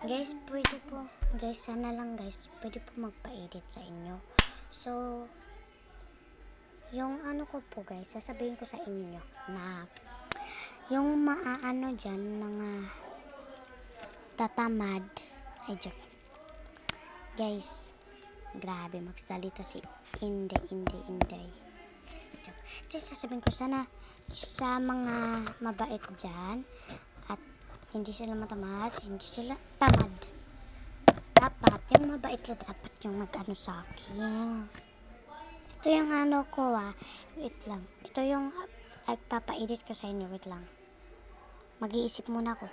Guys, pwede po. Guys, sana lang guys, pwede po magpa-edit sa inyo. So, yung ano ko po guys, sasabihin ko sa inyo na yung maaano dyan, mga tatamad. Ay, joke. Guys, grabe magsalita si Inday. Joke. So, sasabihin ko sana sa mga mabait dyan at hindi sila matamad, hindi sila tamad. Dapat, yung mabait na dapat yung mag-ano sa akin. Ito yung ano ko wait lang. Ito yung papa-edit ko sa inyo, wait lang. Mag-iisip muna ako.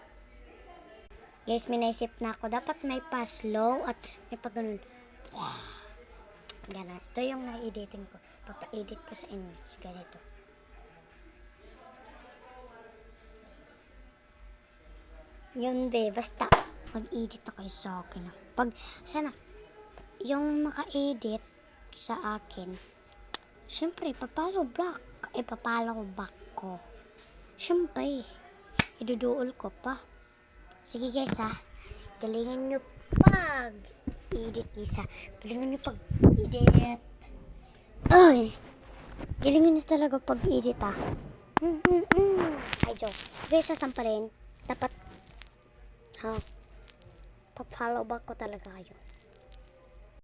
Guys, may naisip na ako. Dapat may pa-slow at may pag-ganun. Ganun. Ito yung na-editing ko. Papa-edit ko sa inyo. So, ganito. Yun be, basta mag-edit ako sa akin. Pag, sana, yung maka-edit sa akin, syempre, papalo back ko. Syempre, iduduol ko pa. Sige guys galingan nyo pag-edit isa. Galingan nyo pag-edit. Ay, galingan nyo talaga pag-edit Ay, joke. Guys, saan pa rin? Dapat, pa-follow back ko talaga kayo.